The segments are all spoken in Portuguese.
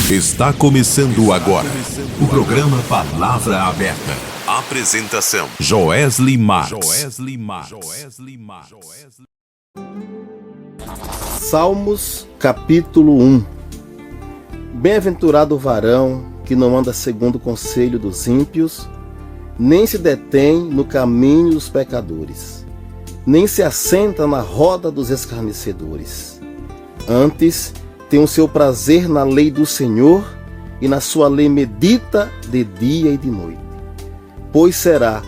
Está começando agora o programa Palavra Aberta. Apresentação: Joesley Marques. Salmos capítulo 1. Bem-aventurado o varão que não anda segundo o conselho dos ímpios, nem se detém no caminho dos pecadores, nem se assenta na roda dos escarnecedores. Antes tem o seu prazer na lei do Senhor, e na sua lei medita de dia e de noite. Pois será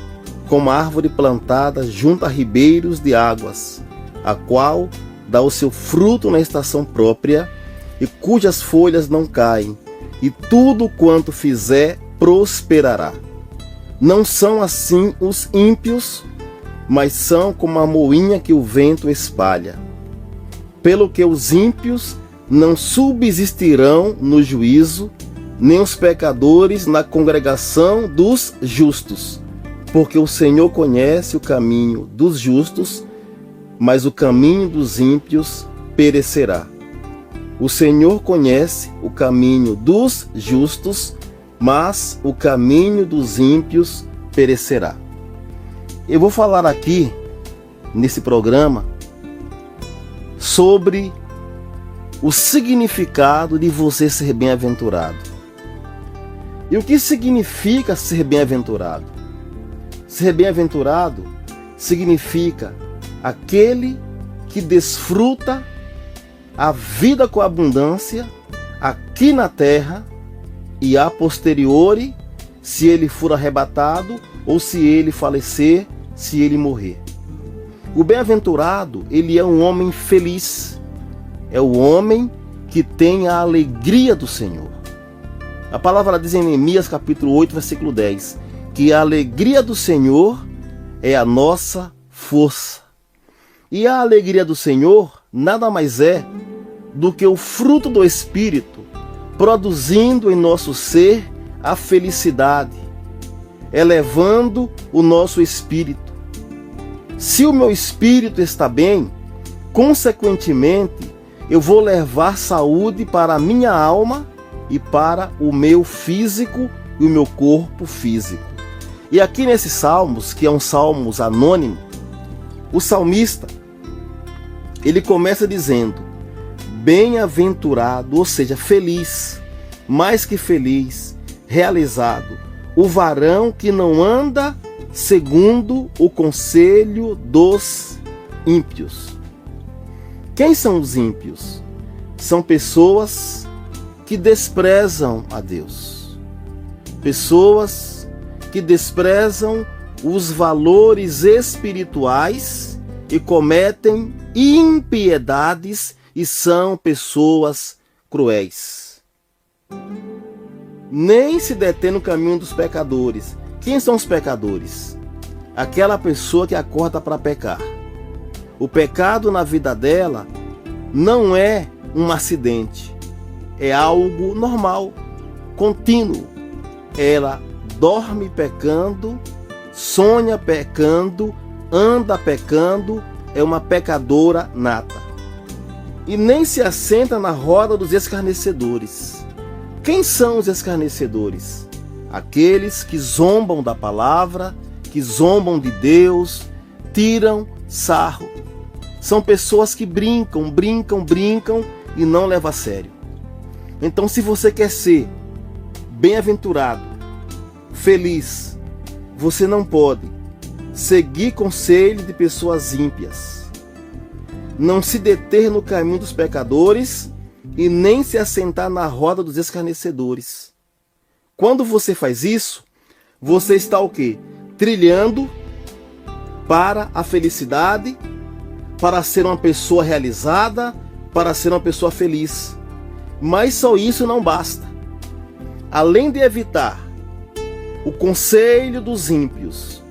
como a árvore plantada junto a ribeiros de águas, a qual dá o seu fruto na estação própria, e cujas folhas não caem, e tudo quanto fizer prosperará. Não são assim os ímpios, mas são como a moinha que o vento espalha. Pelo que os ímpios não subsistirão no juízo, nem os pecadores na congregação dos justos, porque o Senhor conhece o caminho dos justos, mas o caminho dos ímpios perecerá. O Senhor conhece o caminho dos justos, mas o caminho dos ímpios perecerá. Eu vou falar aqui, nesse programa, sobre o significado de você ser bem-aventurado. E o que significa ser bem-aventurado? Ser bem-aventurado significa aquele que desfruta a vida com abundância aqui na terra e a posteriori, se ele for arrebatado ou se ele falecer, se ele morrer. O bem-aventurado, ele é um homem feliz. É o homem que tem a alegria do Senhor. A palavra diz em Neemias capítulo 8, versículo 10, que a alegria do Senhor é a nossa força. E a alegria do Senhor nada mais é do que o fruto do Espírito, produzindo em nosso ser a felicidade, elevando o nosso espírito. Se o meu espírito está bem, consequentemente, eu vou levar saúde para a minha alma e para o meu físico e o meu corpo físico. E aqui nesses salmos, que é um salmos anônimo, o salmista, ele começa dizendo: bem-aventurado, ou seja, feliz, mais que feliz, realizado, o varão que não anda segundo o conselho dos ímpios. Quem são os ímpios? São pessoas que desprezam a Deus. Pessoas que desprezam os valores espirituais e cometem impiedades e são pessoas cruéis. Nem se detém no caminho dos pecadores. Quem são os pecadores? Aquela pessoa que acorda para pecar. O pecado na vida dela não é um acidente, é algo normal, contínuo. Ela dorme pecando, sonha pecando, anda pecando, é uma pecadora nata. E nem se assenta na roda dos escarnecedores. Quem são os escarnecedores? Aqueles que zombam da palavra, que zombam de Deus, tiram sarro. São pessoas que brincam e não levam a sério. Então, se você quer ser bem-aventurado, feliz, você não pode seguir conselho de pessoas ímpias, não se deter no caminho dos pecadores e nem se assentar na roda dos escarnecedores. Quando você faz isso, você está o quê? Trilhando para a felicidade, para ser uma pessoa realizada, para ser uma pessoa feliz. Mas só isso não basta. Além de evitar o conselho dos ímpios,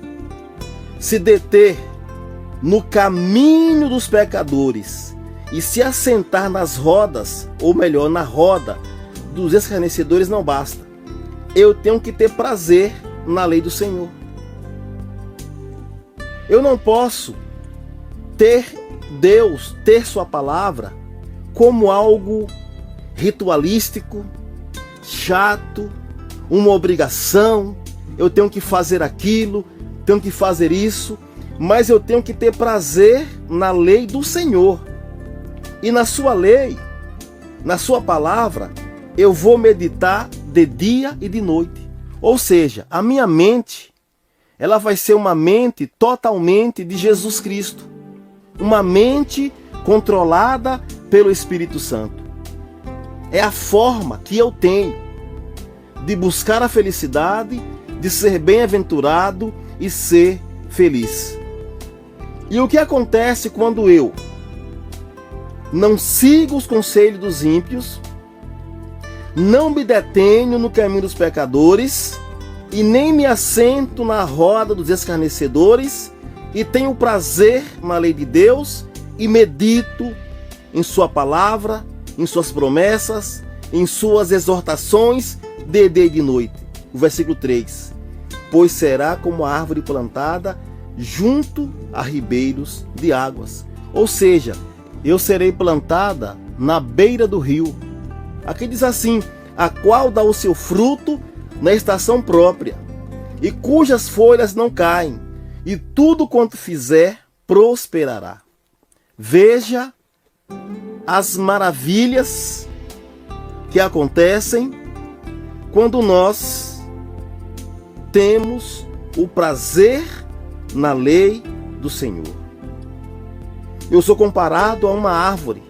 se deter no caminho dos pecadores e se assentar nas rodas, ou melhor, na roda dos escarnecedores, não basta. Eu tenho que ter prazer na lei do Senhor. Eu não posso ter sua palavra como algo ritualístico, chato, uma obrigação, eu tenho que fazer aquilo, tenho que fazer isso, mas eu tenho que ter prazer na lei do Senhor. E na sua lei, na sua palavra, eu vou meditar de dia e de noite. Ou seja, a minha mente, ela vai ser uma mente totalmente de Jesus Cristo. Uma mente controlada pelo Espírito Santo. É a forma que eu tenho de buscar a felicidade, de ser bem-aventurado e ser feliz. E o que acontece quando eu não sigo os conselhos dos ímpios, não me detenho no caminho dos pecadores e nem me assento na roda dos escarnecedores e tenho prazer na lei de Deus e medito em sua palavra, em suas promessas, em suas exortações de dia e de noite. O versículo 3. Pois será como a árvore plantada junto a ribeiros de águas. Ou seja, eu serei plantada na beira do rio. Aqui diz assim, a qual dá o seu fruto na estação própria, e cujas folhas não caem, e tudo quanto fizer prosperará. Veja as maravilhas que acontecem quando nós temos o prazer na lei do Senhor. Eu sou comparado a uma árvore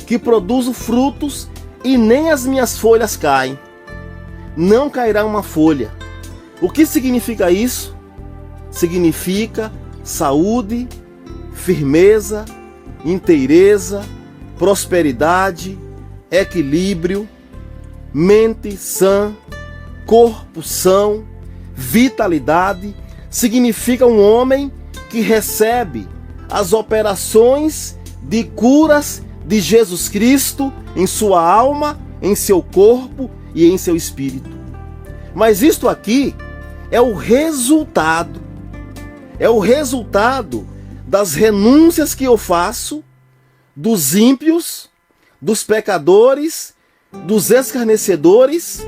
que produz frutos e nem as minhas folhas caem. Não cairá uma folha. O que significa isso? Significa saúde, firmeza, inteireza, prosperidade, equilíbrio, mente sã, corpo são, vitalidade. Significa um homem que recebe as operações de curas de Jesus Cristo em sua alma, em seu corpo e em seu espírito. Mas isto aqui é o resultado das renúncias que eu faço dos ímpios, dos pecadores, dos escarnecedores,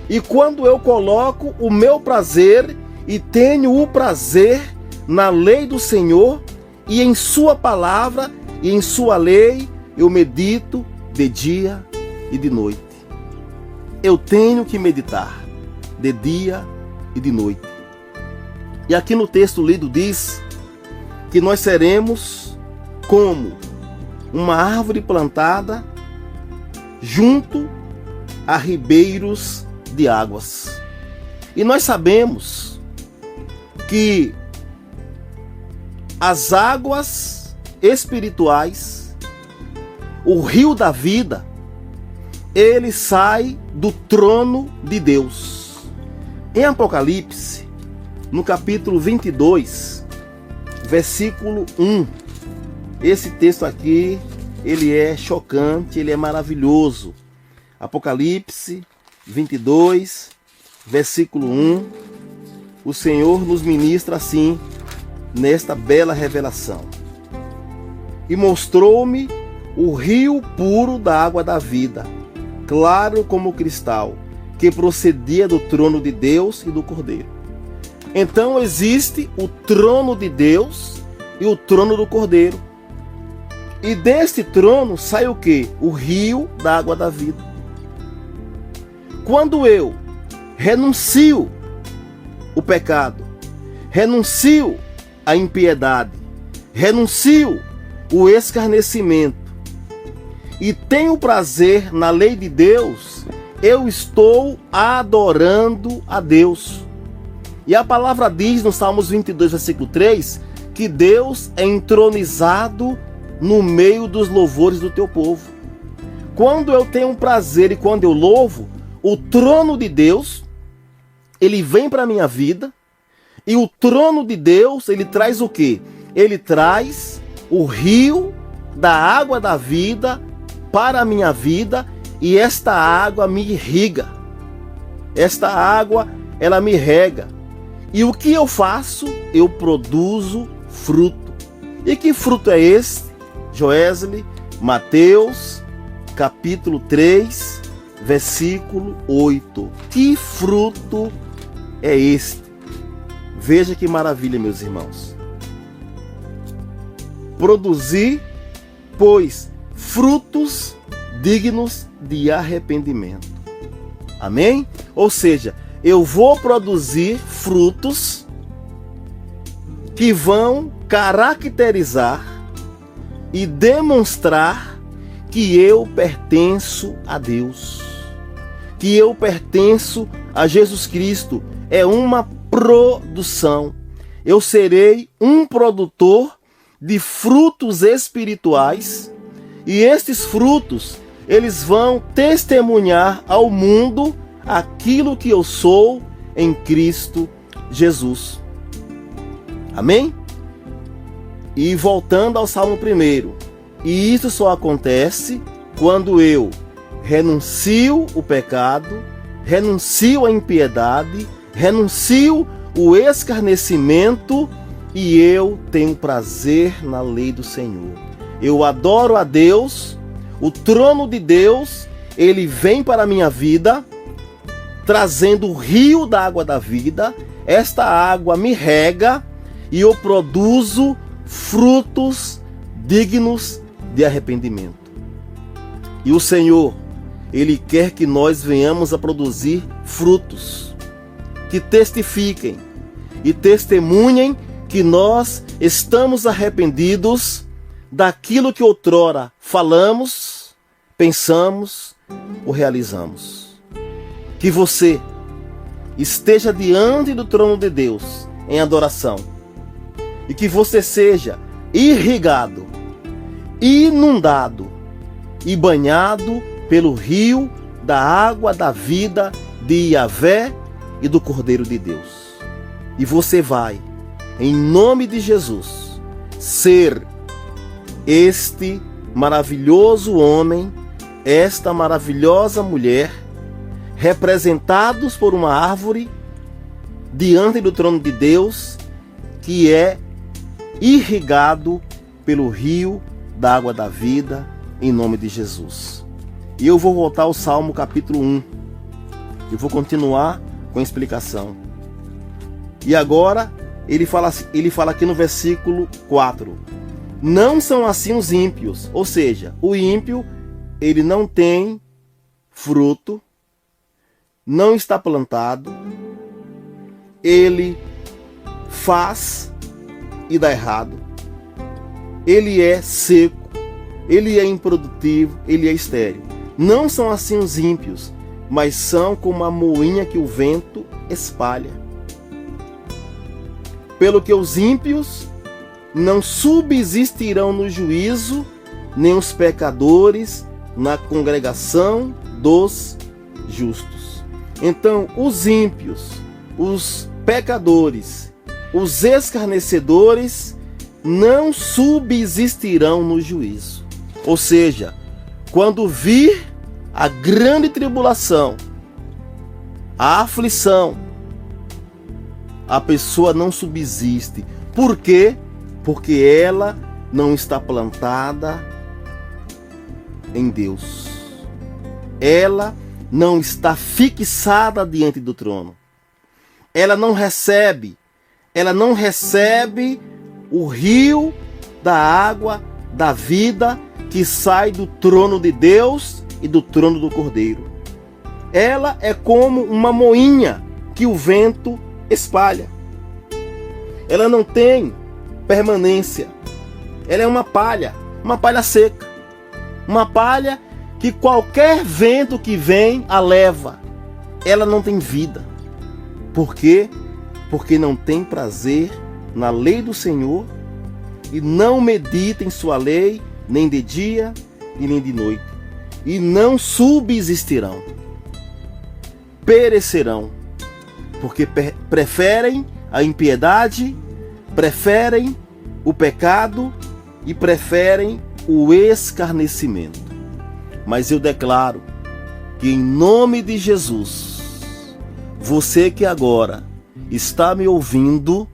e quando eu coloco o meu prazer e tenho o prazer na lei do Senhor e em sua palavra e em sua lei, eu medito de dia e de noite. Eu tenho que meditar de dia e de noite. E aqui no texto lido diz que nós seremos como uma árvore plantada junto a ribeiros de águas. E nós sabemos que as águas espirituais, o rio da vida, ele sai do trono de Deus. Em Apocalipse, no capítulo 22, versículo 1, esse texto aqui, ele é chocante, ele é maravilhoso. Apocalipse 22, versículo 1, o Senhor nos ministra assim, nesta bela revelação. E mostrou-me o rio puro da água da vida, claro como cristal, que procedia do trono de Deus e do Cordeiro. Então existe o trono de Deus e o trono do Cordeiro. E deste trono sai o quê? O rio da água da vida. Quando eu renuncio o pecado, renuncio a impiedade, renuncio o escarnecimento e tenho prazer na lei de Deus, eu estou adorando a Deus. E a palavra diz no Salmos 22, versículo 3, que Deus é entronizado no meio dos louvores do teu povo. Quando eu tenho prazer e quando eu louvo, o trono de Deus, ele vem para a minha vida. E o trono de Deus, ele traz o quê? Ele traz o rio da água da vida para a minha vida, e esta água me irriga. Esta água, ela me rega. E o que eu faço? Eu produzo fruto. E que fruto é esse? Joesley, Mateus, capítulo 3, versículo 8. Que fruto é este? Veja que maravilha, meus irmãos. Produzir, pois, frutos dignos de arrependimento. Amém? Ou seja, eu vou produzir frutos que vão caracterizar e demonstrar que eu pertenço a Deus, que eu pertenço a Jesus Cristo. É uma produção. Eu serei um produtor de frutos espirituais, e estes frutos, eles vão testemunhar ao mundo aquilo que eu sou em Cristo Jesus. Amém? E voltando ao Salmo 1, e isso só acontece quando eu renuncio o pecado, renuncio a impiedade, renuncio o escarnecimento, e eu tenho prazer na lei do Senhor. Eu adoro a Deus, o trono de Deus, ele vem para a minha vida, trazendo o rio da água da vida. Esta água me rega e eu produzo frutos dignos de arrependimento. E o Senhor, ele quer que nós venhamos a produzir frutos que testifiquem e testemunhem que nós estamos arrependidos daquilo que outrora falamos, pensamos ou realizamos. Que você esteja diante do trono de Deus em adoração e que você seja irrigado, inundado e banhado pelo rio da água da vida de Yahvé e do Cordeiro de Deus. E você vai, em nome de Jesus, ser este maravilhoso homem, esta maravilhosa mulher, representados por uma árvore diante do trono de Deus, que é irrigado pelo rio da água da vida, em nome de Jesus. E eu vou voltar ao Salmo capítulo 1. Eu vou continuar com a explicação. E agora ele fala aqui no versículo 4. Não são assim os ímpios. Ou seja, o ímpio, ele não tem fruto, não está plantado, ele faz e dá errado, ele é seco, ele é improdutivo, ele é estéril. Não são assim os ímpios, mas são como a moinha que o vento espalha. Pelo que os ímpios não subsistirão no juízo, nem os pecadores na congregação dos justos. Então, os ímpios, os pecadores, os escarnecedores não subsistirão no juízo. Ou seja, quando vir a grande tribulação, a aflição, a pessoa não subsiste. Por quê? Porque ela não está plantada em Deus. Ela não está fixada diante do trono. Ela não recebe o rio da água da vida que sai do trono de Deus e do trono do Cordeiro. Ela é como uma moinha que o vento espalha. Ela não tem permanência. Ela é uma palha seca. Uma palha que qualquer vento que vem a leva. Ela não tem vida. Por quê? Porque não tem prazer na lei do Senhor e não medita em sua lei, nem de dia e nem de noite. E não subsistirão. Perecerão. Porque preferem a impiedade, preferem o pecado e preferem o escarnecimento. Mas eu declaro que em nome de Jesus, você que agora está me ouvindo,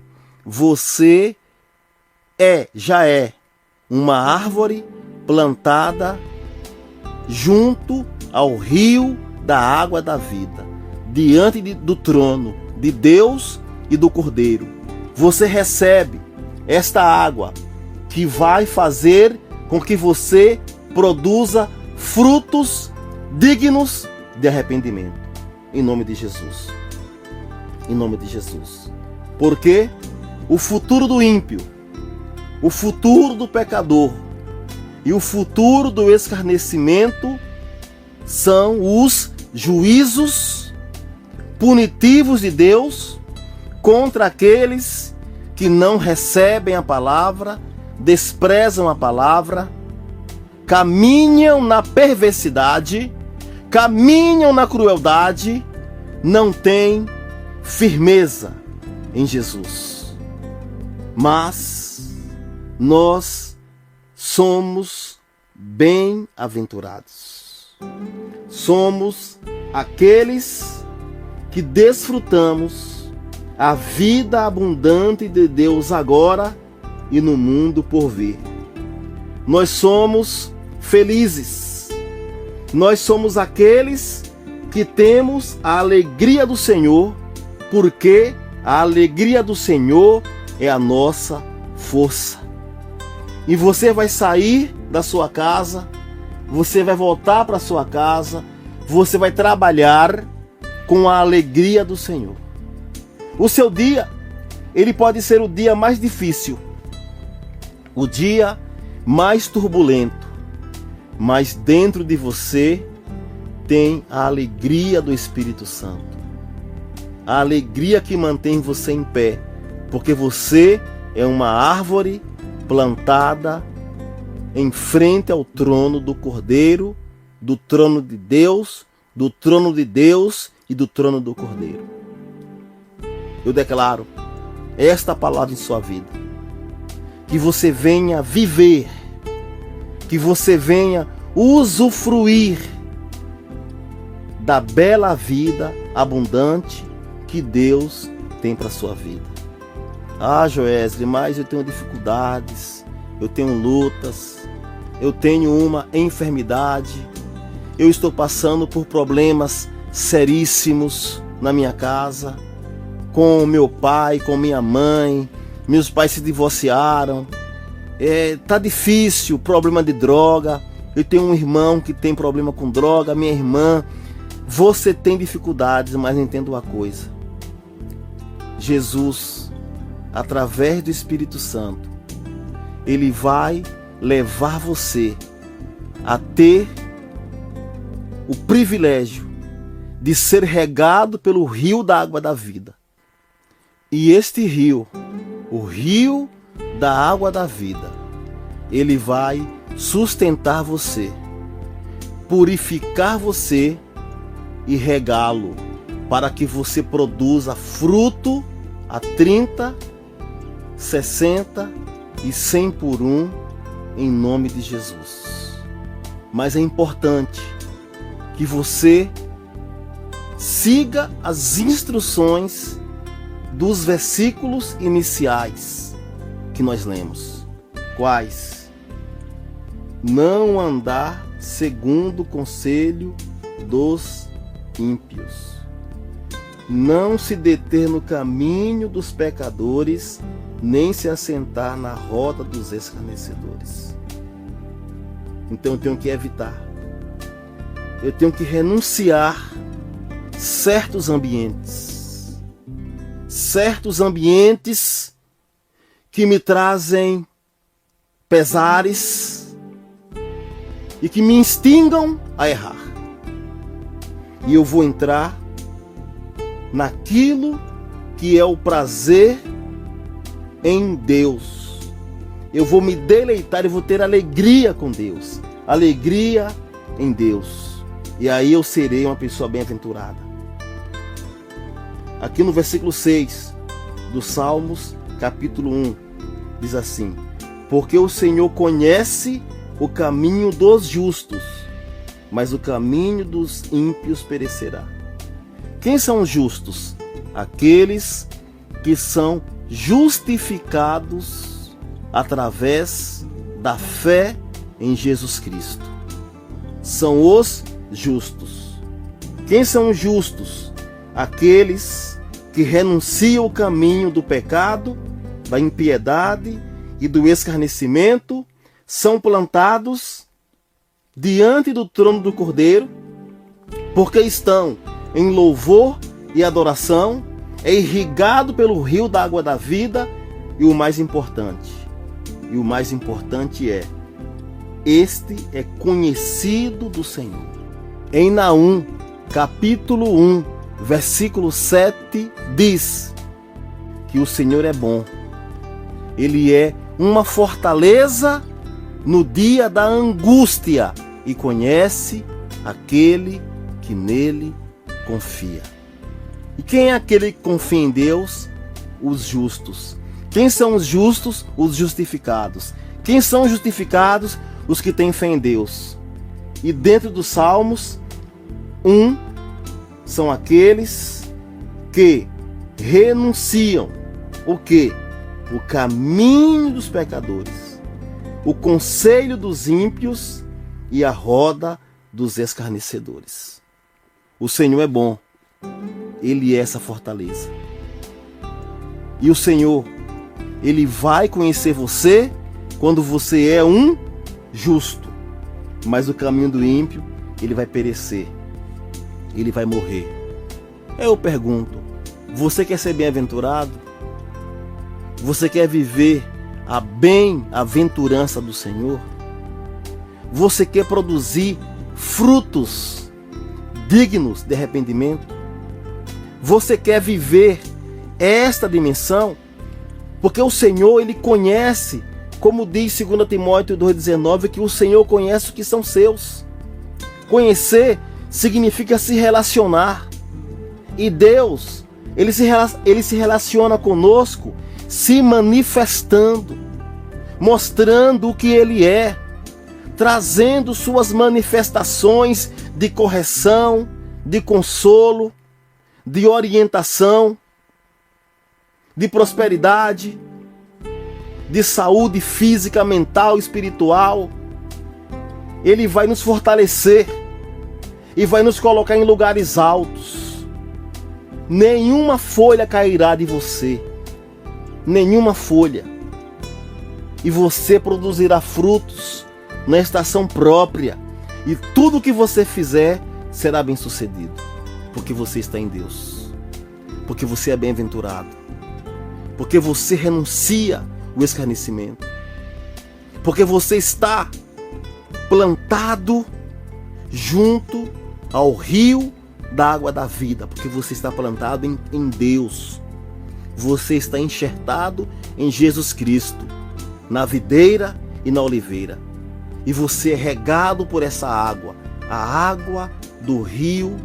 você já é uma árvore plantada junto ao rio da água da vida, diante do trono de Deus e do Cordeiro. Você recebe esta água que vai fazer com que você produza frutos dignos de arrependimento. Em nome de Jesus. Em nome de Jesus. Porque o futuro do ímpio, o futuro do pecador e o futuro do escarnecimento são os juízos punitivos de Deus contra aqueles que não recebem a palavra, desprezam a palavra, caminham na perversidade, caminham na crueldade, não têm firmeza em Jesus. Mas nós somos bem-aventurados. Somos aqueles que desfrutamos a vida abundante de Deus agora e no mundo por vir. Nós somos felizes. Nós somos aqueles que temos a alegria do Senhor, porque a alegria do Senhor é a nossa força. E você vai sair da sua casa, você vai voltar para sua casa, você vai trabalhar com a alegria do Senhor. O seu dia, ele pode ser o dia mais difícil, o dia mais turbulento, mas dentro de você tem a alegria do Espírito Santo. A alegria que mantém você em pé, porque você é uma árvore plantada em frente ao trono do Cordeiro, do trono de Deus, do trono de Deus e do trono do Cordeiro. Eu declaro esta palavra em sua vida. Que você venha viver, que você venha usufruir da bela vida abundante que Deus tem para a sua vida. Ah, Joesley, mas eu tenho dificuldades, eu tenho lutas, eu tenho uma enfermidade, eu estou passando por problemas seríssimos na minha casa, com meu pai, com minha mãe, meus pais se divorciaram, tá difícil, problema de droga, eu tenho um irmão que tem problema com droga, minha irmã. Você tem dificuldades, mas entenda uma coisa: Jesus, através do Espírito Santo, Ele vai levar você a ter o privilégio de ser regado pelo rio da água da vida. E este rio, o rio da água da vida, ele vai sustentar você, purificar você e regá-lo para que você produza fruto a 30, 60 e 100 por um, em nome de Jesus. Mas é importante que você siga as instruções dos versículos iniciais que nós lemos. Quais? Não andar segundo o conselho dos ímpios, não se deter no caminho dos pecadores, nem se assentar na roda dos escarnecedores. Então eu tenho que evitar, eu tenho que renunciar certos ambientes que me trazem pesares e que me instigam a errar. E eu vou entrar naquilo que é o prazer em Deus. Eu vou me deleitar e vou ter alegria com Deus. Alegria em Deus. E aí eu serei uma pessoa bem-aventurada. Aqui no versículo 6 do Salmos, capítulo 1, diz assim: porque o Senhor conhece o caminho dos justos, mas o caminho dos ímpios perecerá. Quem são os justos? Aqueles que são justificados através da fé em Jesus Cristo. São os justos. Quem são os justos? Aqueles que renunciam o caminho do pecado, da impiedade e do escarnecimento, são plantados diante do trono do Cordeiro, porque estão em louvor e adoração, é irrigado pelo rio da água da vida, e o mais importante é, este é conhecido do Senhor. Em Naum, capítulo 1, versículo 7, diz que o Senhor é bom. Ele é uma fortaleza no dia da angústia e conhece aquele que nele confia. E quem é aquele que confia em Deus? Os justos. Quem são os justos? Os justificados. Quem são os justificados? Os que têm fé em Deus. E dentro dos Salmos, são aqueles que renunciam o quê? O caminho dos pecadores, o conselho dos ímpios e a roda dos escarnecedores. O Senhor é bom, Ele é essa fortaleza. E o Senhor, Ele vai conhecer você quando você é um justo. Mas o caminho do ímpio, ele vai perecer. Ele vai morrer. Eu pergunto, você quer ser bem-aventurado? Você quer viver a bem-aventurança do Senhor? Você quer produzir frutos dignos de arrependimento? Você quer viver esta dimensão? Porque o Senhor, Ele conhece, como diz 2 Timóteo 2,19, que o Senhor conhece os que são seus. Conhecer significa se relacionar. E Deus, Ele se relaciona conosco, se manifestando, mostrando o que Ele é, trazendo suas manifestações de correção, de consolo, de orientação, de prosperidade, de saúde física, mental, espiritual. Ele vai nos fortalecer e vai nos colocar em lugares altos. Nenhuma folha cairá de você, nenhuma folha. E você produzirá frutos na estação própria. E tudo que você fizer será bem sucedido, porque você está em Deus, porque você é bem-aventurado, porque você renuncia o escarnecimento, porque você está plantado junto ao rio da água da vida, porque você está plantado em Deus. Você está enxertado em Jesus Cristo, na videira e na oliveira. E você é regado por essa água, a água do rio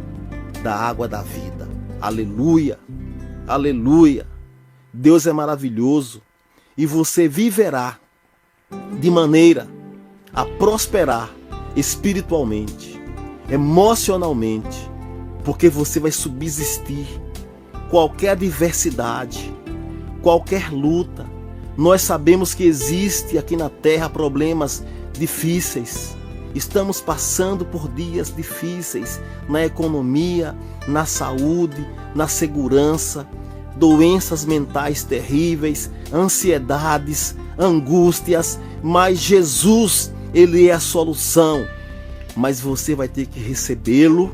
da água da vida. Aleluia, aleluia. Deus é maravilhoso e você viverá de maneira a prosperar espiritualmente, emocionalmente, porque você vai subsistir qualquer adversidade, qualquer luta. Nós sabemos que existe aqui na terra problemas difíceis. Estamos passando por dias difíceis na economia, na saúde, na segurança, doenças mentais terríveis, ansiedades, angústias, mas Jesus, Ele é a solução. Mas você vai ter que recebê-lo,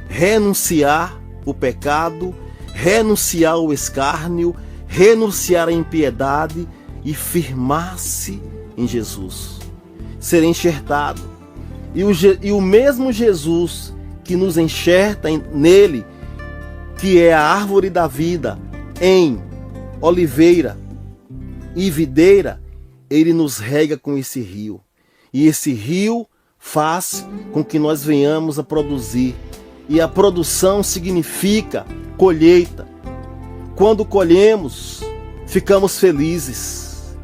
renunciar o pecado, renunciar o escárnio, renunciar a impiedade e firmar-se em Jesus. Ser enxertado. E o mesmo Jesus que nos enxerta nele, que é a árvore da vida, em oliveira e videira, ele nos rega com esse rio. E esse rio faz com que nós venhamos a produzir. E a produção significa colheita. Quando colhemos, ficamos felizes.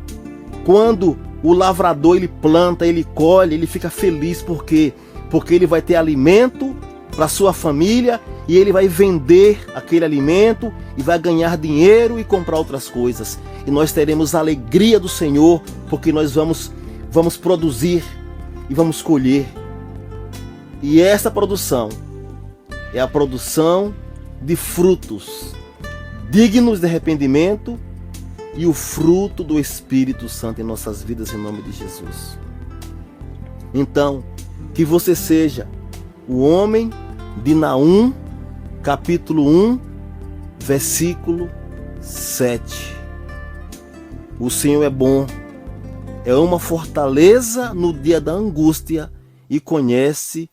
Quando o lavrador ele planta, ele colhe, ele fica feliz. Por quê? Porque ele vai ter alimento para sua família e ele vai vender aquele alimento e vai ganhar dinheiro e comprar outras coisas. E nós teremos a alegria do Senhor, porque nós vamos produzir e vamos colher. E essa produção é a produção de frutos dignos de arrependimento e o fruto do Espírito Santo em nossas vidas, em nome de Jesus. Então, que você seja o homem de Naum, capítulo 1, versículo 7. O Senhor é bom, é uma fortaleza no dia da angústia e conhece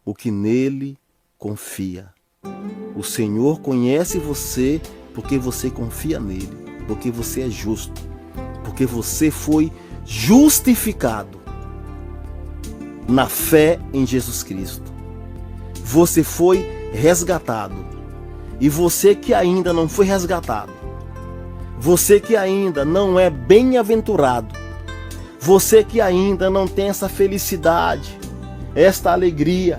o que nele confia. O Senhor conhece você porque você confia nele, porque você é justo, porque você foi justificado na fé em Jesus Cristo. Você foi resgatado. E você que ainda não foi resgatado, você que ainda não é bem-aventurado, você que ainda não tem essa felicidade, esta alegria,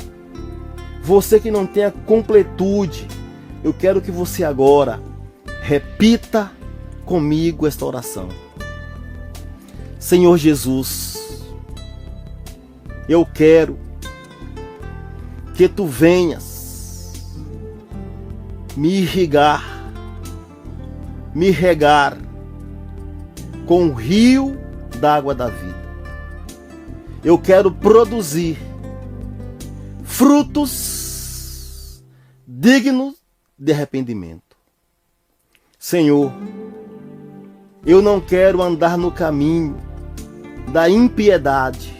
você que não tem a completude, eu quero que você agora repita comigo esta oração. Senhor Jesus, eu quero que tu venhas me irrigar, me regar com o rio da água da vida. Eu quero produzir frutos dignos de arrependimento. Senhor, eu não quero andar no caminho da impiedade,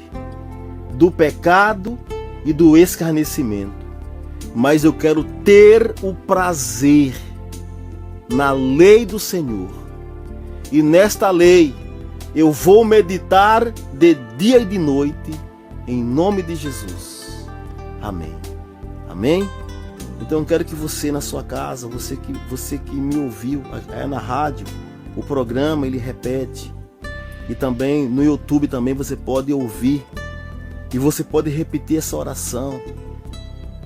do pecado e do escarnecimento, mas eu quero ter o prazer na lei do Senhor. E nesta lei eu vou meditar de dia e de noite, em nome de Jesus. Amém. Amém? Então eu quero que você na sua casa, você que me ouviu na rádio, o programa ele repete. E também no YouTube também você pode ouvir. E você pode repetir essa oração.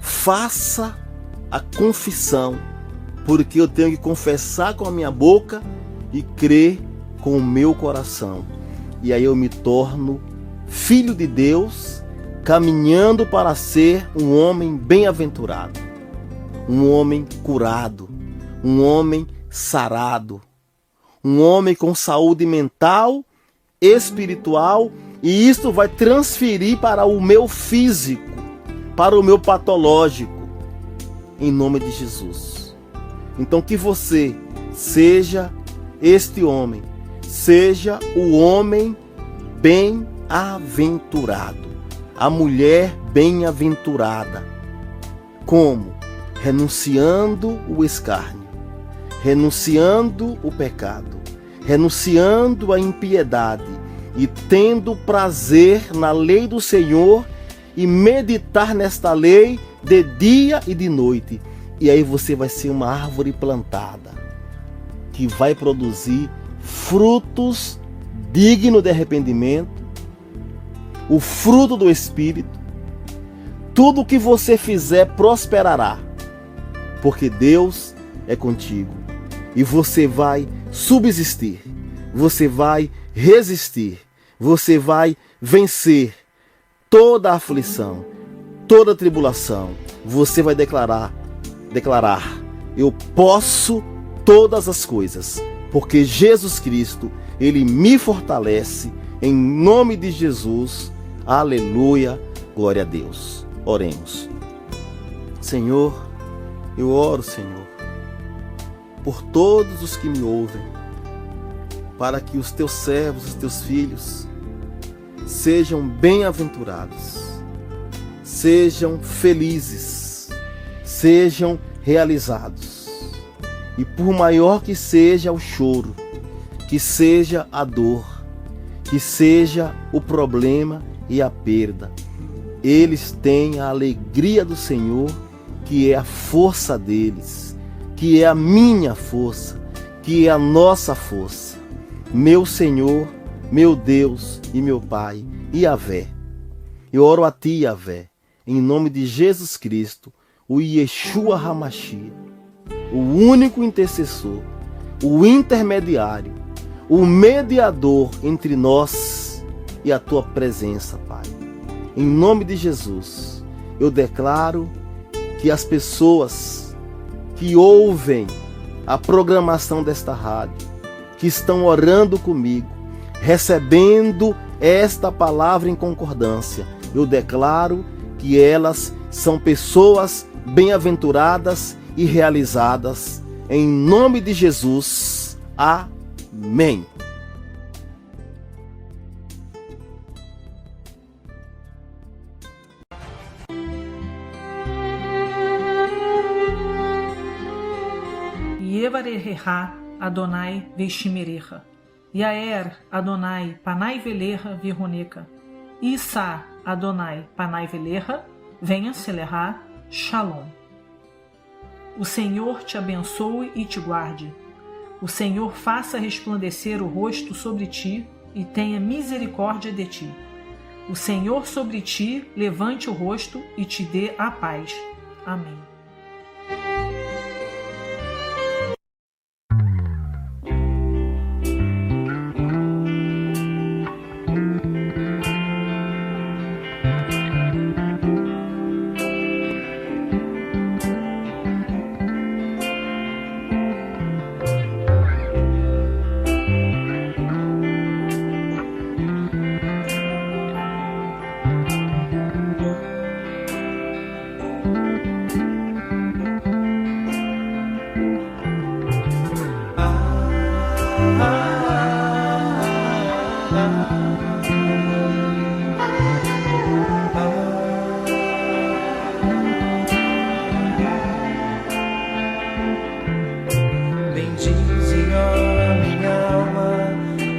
Faça a confissão, porque eu tenho que confessar com a minha boca e crer com o meu coração. E aí eu me torno filho de Deus, caminhando para ser um homem bem-aventurado, um homem curado, um homem sarado, um homem com saúde mental, espiritual, e isso vai transferir para o meu físico, para o meu patológico, em nome de Jesus. Então que você seja este homem, seja o homem bem-aventurado, a mulher bem-aventurada. Como? Renunciando o escárnio, renunciando o pecado, renunciando a impiedade e tendo prazer na lei do Senhor e meditar nesta lei de dia e de noite. E aí você vai ser uma árvore plantada que vai produzir frutos dignos de arrependimento, o fruto do Espírito. Tudo que você fizer prosperará, porque Deus é contigo. E você vai subsistir, você vai resistir, você vai vencer toda a aflição, toda a tribulação. Você vai declarar, eu posso todas as coisas, porque Jesus Cristo, Ele me fortalece, em nome de Jesus. Aleluia, glória a Deus. Oremos. Senhor, eu oro, Senhor, por todos os que me ouvem, para que os teus servos, os teus filhos, sejam bem-aventurados, sejam felizes, sejam realizados. E por maior que seja o choro, que seja a dor, que seja o problema e a perda, eles têm a alegria do Senhor, que é a força deles, que é a minha força, que é a nossa força. Meu Senhor, meu Deus e meu Pai, Yahvé, eu oro a Ti, Yahvé, em nome de Jesus Cristo, o Yeshua HaMashiach, o único intercessor, o intermediário, o mediador entre nós e a Tua presença, Pai. Em nome de Jesus, eu declaro que as pessoas que ouvem a programação desta rádio, que estão orando comigo, recebendo esta palavra em concordância, eu declaro que elas são pessoas bem-aventuradas e realizadas, em nome de Jesus. Amém. Yevareha Adonai Veishimerecha, Yaer Adonai Panai Velecha Virroneca, Issa Adonai Panai Velecha, venha Seleha, Shalom. O Senhor te abençoe e te guarde. O Senhor faça resplandecer o rosto sobre ti e tenha misericórdia de ti. O Senhor sobre ti levante o rosto e te dê a paz. Amém. Bendize, ó minha alma,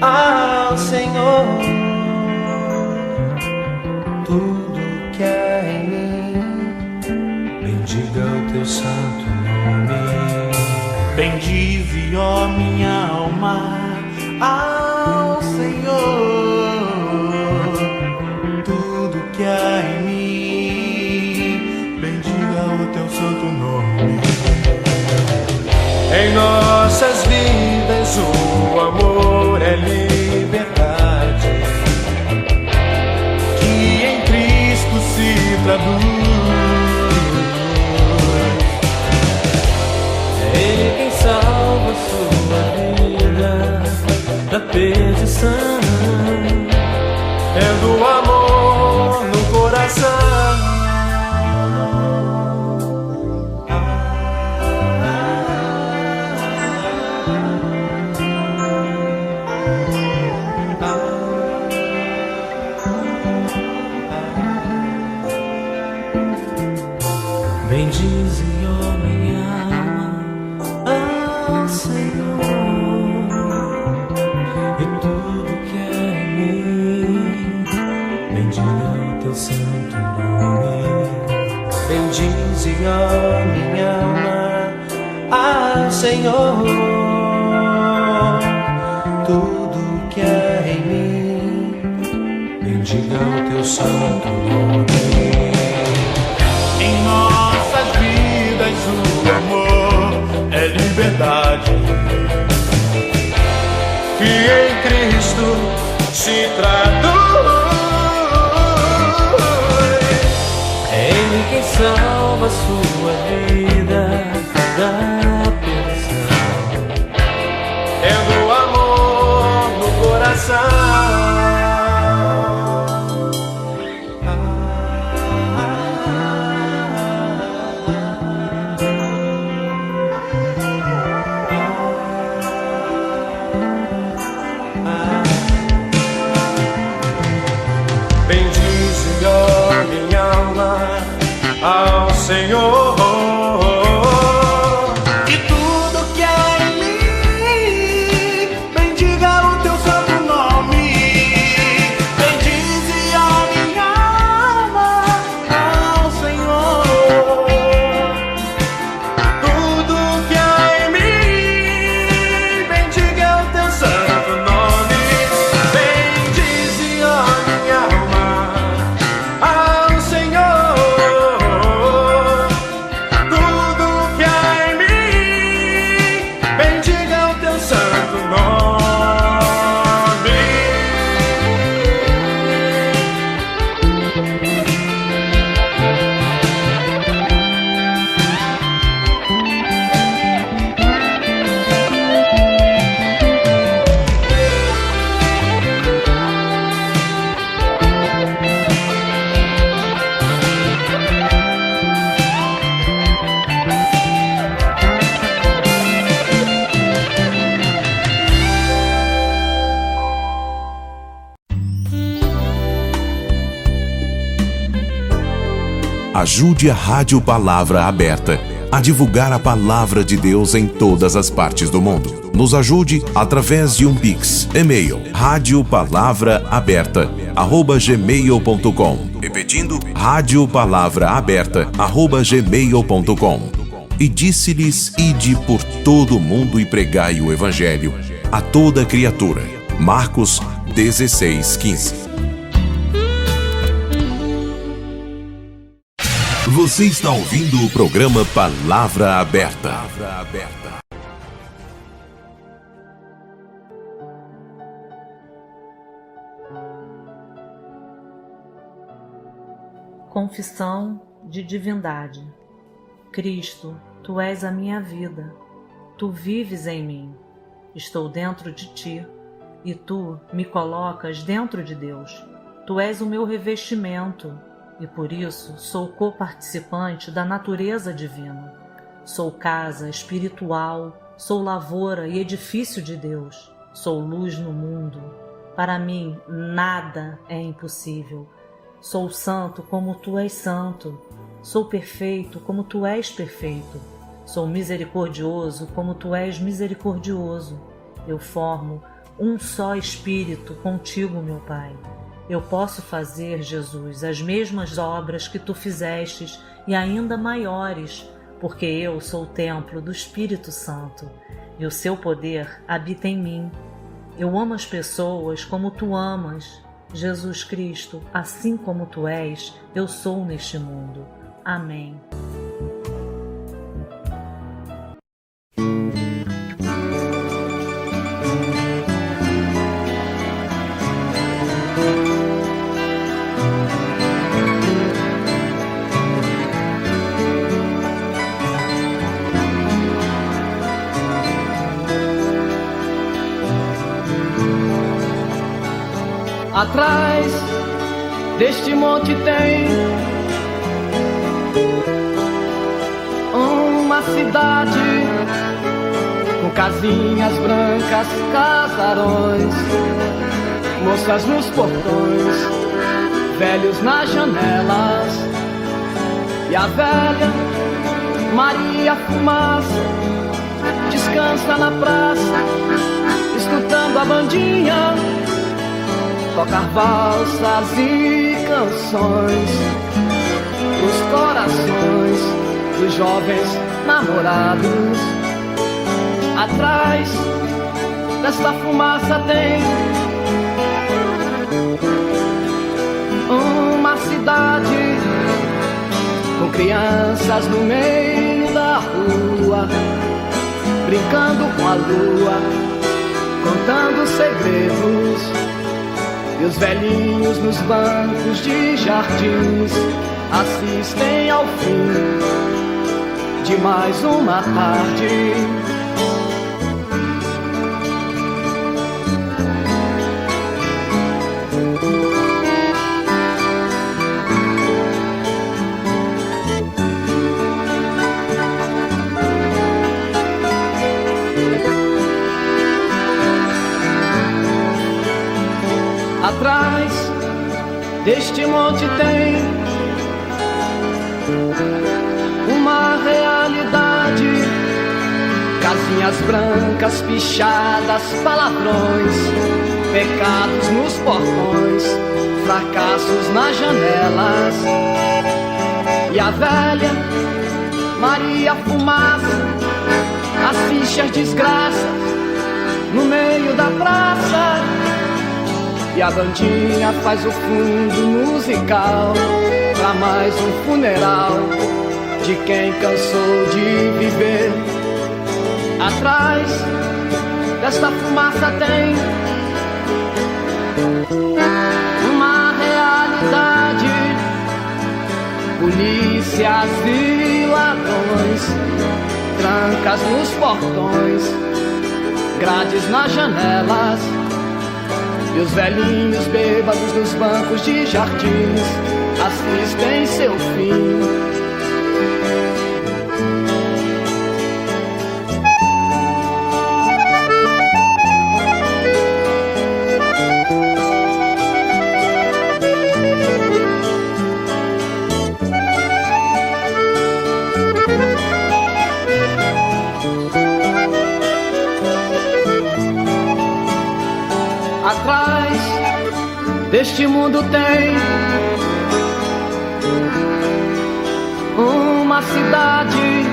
ao Senhor, tudo que há em mim, bendiga o teu santo nome. Bendize, ó minha alma, ao Senhor, tudo que há em mim, bendiga o teu santo nome. Em nossas vidas o amor é liberdade, que em Cristo se traduz. É Ele quem salva sua vida da perdição, tendo amor no coração. Bendize, ó minha alma, ao Senhor, e tudo que há em mim, bendiga o teu santo nome. Bendize, ó minha alma, ao Senhor, tudo que há em mim, bendiga o teu santo nome. Em nossas vidas o amor é liberdade, que em Cristo se traduz. É Ele quem salva sua vida da perdição, tendo amor no coração. Bendize, ó minha alma, ao Senhor, Ajude a Rádio Palavra Aberta a divulgar a Palavra de Deus em todas as partes do mundo. Nos ajude através de um Pix. E-mail radiopalavra-aberta@gmail.com. Repetindo, radiopalavra-aberta@gmail.com. E disse-lhes: ide por todo o mundo e pregai o Evangelho a toda criatura. Marcos 16:15. Você está ouvindo o programa Palavra Aberta. Confissão de divindade. Cristo, Tu és a minha vida. Tu vives em mim. Estou dentro de Ti e Tu me colocas dentro de Deus. Tu és o meu revestimento e por isso sou coparticipante da natureza divina. Sou casa espiritual, sou lavoura e edifício de Deus. Sou luz no mundo. Para mim, nada é impossível. Sou santo como Tu és santo. Sou perfeito como Tu és perfeito. Sou misericordioso como Tu és misericordioso. Eu formo um só espírito contigo, meu Pai. Eu posso fazer, Jesus, as mesmas obras que Tu fizestes e ainda maiores, porque eu sou o templo do Espírito Santo e o Seu poder habita em mim. Eu amo as pessoas como Tu amas. Jesus Cristo, assim como Tu és, eu sou neste mundo. Amém. Atrás deste monte tem uma cidade com casinhas brancas, casarões, moças nos portões, velhos nas janelas, e a velha Maria Fumaça descansa na praça, escutando a bandinha tocar valsas e canções os corações dos jovens namorados. Atrás desta fumaça tem uma cidade com crianças no meio da rua, brincando com a lua, contando segredos. E os velhinhos nos bancos de jardins assistem ao fim de mais uma tarde. Atrás deste monte tem uma realidade, casinhas brancas pichadas, palavrões, pecados nos portões, fracassos nas janelas, e a velha Maria Fumaça assiste as desgraças no meio da praça. E a bandinha faz o fundo musical pra mais um funeral de quem cansou de viver. Atrás desta fumaça tem uma realidade, polícias e ladrões, trancas nos portões, grades nas janelas. E os velhinhos bêbados nos bancos de jardins assistem seu fim. deste mundo tem uma cidade,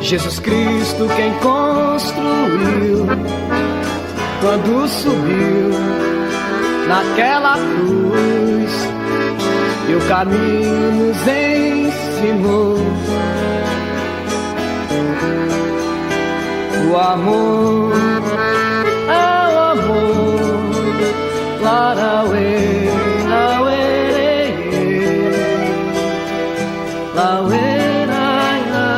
Jesus Cristo quem construiu, quando subiu naquela cruz e o caminho nos ensinou. O amor é o amor, larauê, lauê, lauê, lai, lai, lai.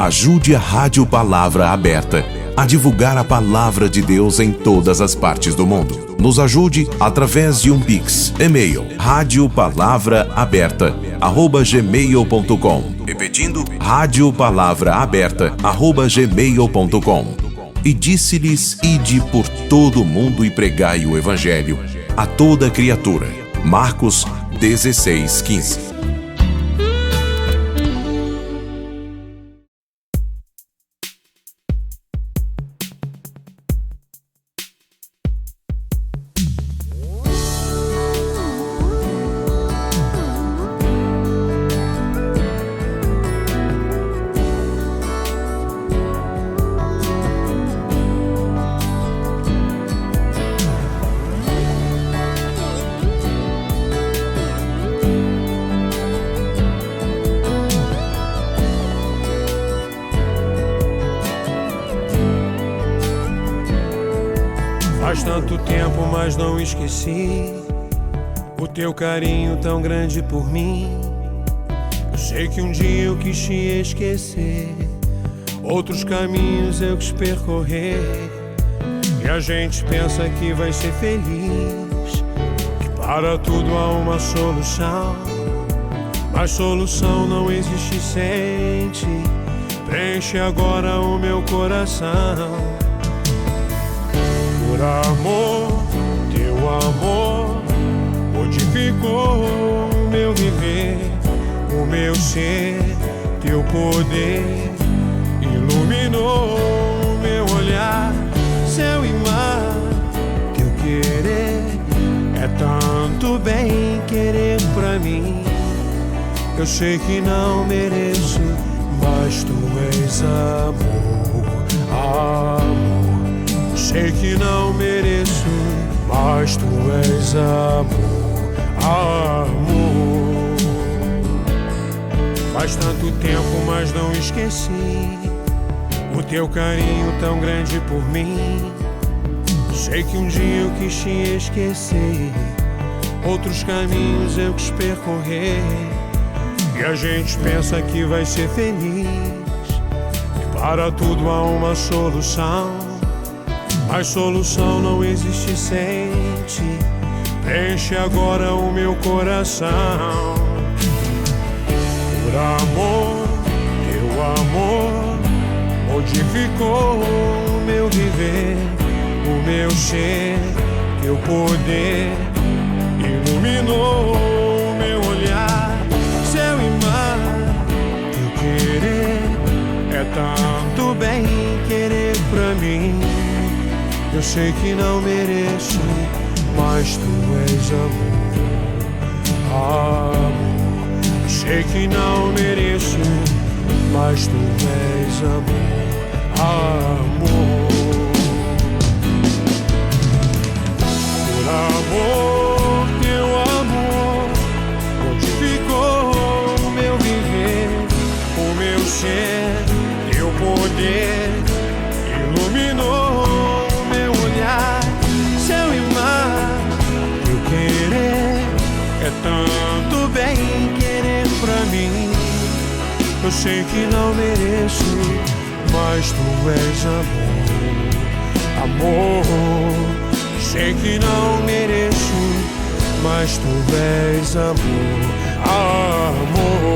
Ajude a Rádio Palavra Aberta a divulgar a Palavra de Deus em todas as partes do mundo. Nos ajude através de um Pix, e-mail, radiopalavra-aberta@gmail.com. Repetindo, radiopalavra-aberta@gmail.com. E disse-lhes: ide por todo o mundo e pregai o Evangelho a toda criatura. Marcos 16:15. Faz tanto tempo, mas não esqueci o teu carinho tão grande por mim. Eu sei que um dia eu quis te esquecer, outros caminhos eu quis percorrer, e a gente pensa que vai ser feliz, que para tudo há uma solução, mas solução não existe, sente. Preenche agora o meu coração. Por amor, teu amor modificou o meu viver, o meu ser, teu poder iluminou o meu olhar, céu e mar, teu querer é tanto bem querer pra mim. Eu sei que não mereço, mas tu és amor, amor. Sei que não mereço, mas tu és amor, amor. Faz tanto tempo, mas não esqueci o teu carinho tão grande por mim. Sei que um dia eu quis te esquecer, outros caminhos eu quis percorrer, e a gente pensa que vai ser feliz, que para tudo há uma solução, mas solução não existe, sente. Preenche agora o meu coração. Por amor, teu amor modificou o meu viver, o meu ser, teu poder iluminou o meu olhar, céu e mar, teu querer é tanto bem querer pra mim. Eu sei que não mereço, mas tu és amor, amor. Eu sei que não mereço, mas tu és amor, amor. Por amor, teu amor modificou o meu viver, o meu ser, teu poder iluminou céu e mar, teu querer é tanto bem querer pra mim. Eu sei que não mereço, mas tu és amor, amor. Sei que não mereço, mas tu és amor, amor.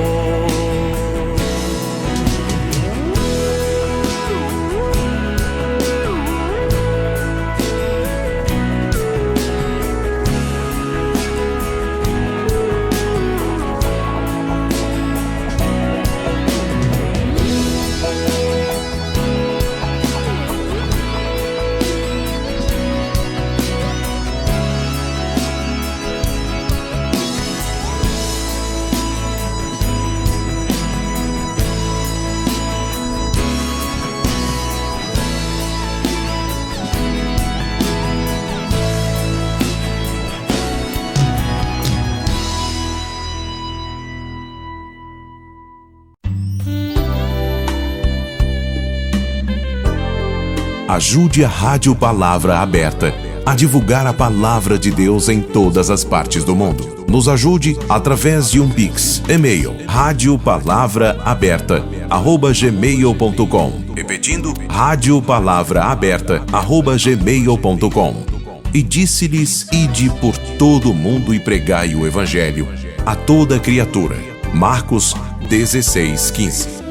Ajude a Rádio Palavra Aberta a divulgar a Palavra de Deus em todas as partes do mundo. Nos ajude através de um Pix. E-mail radiopalavra-aberta@gmail.com. Repetindo, radiopalavra-aberta@gmail.com. E disse-lhes: ide por todo o mundo e pregai o Evangelho a toda criatura. Marcos 16:15.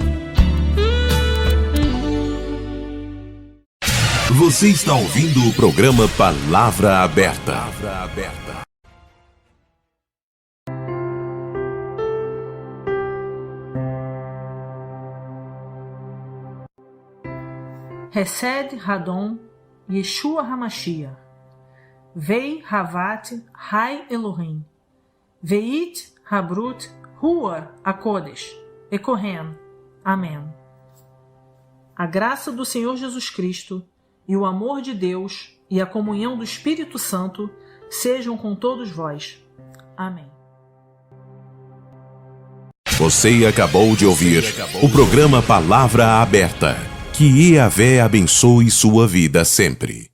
Você está ouvindo o programa Palavra Aberta. Hesed Hadon Yeshua Hamashiach. Vei Havat Hai Elohim. Veit Habrut Ruach HaKodesh. Ekohen. Amém. A graça do Senhor Jesus Cristo e o amor de Deus e a comunhão do Espírito Santo sejam com todos vós. Amém. Você acabou de ouvir o programa Palavra Aberta. Que Yahvé abençoe sua vida sempre.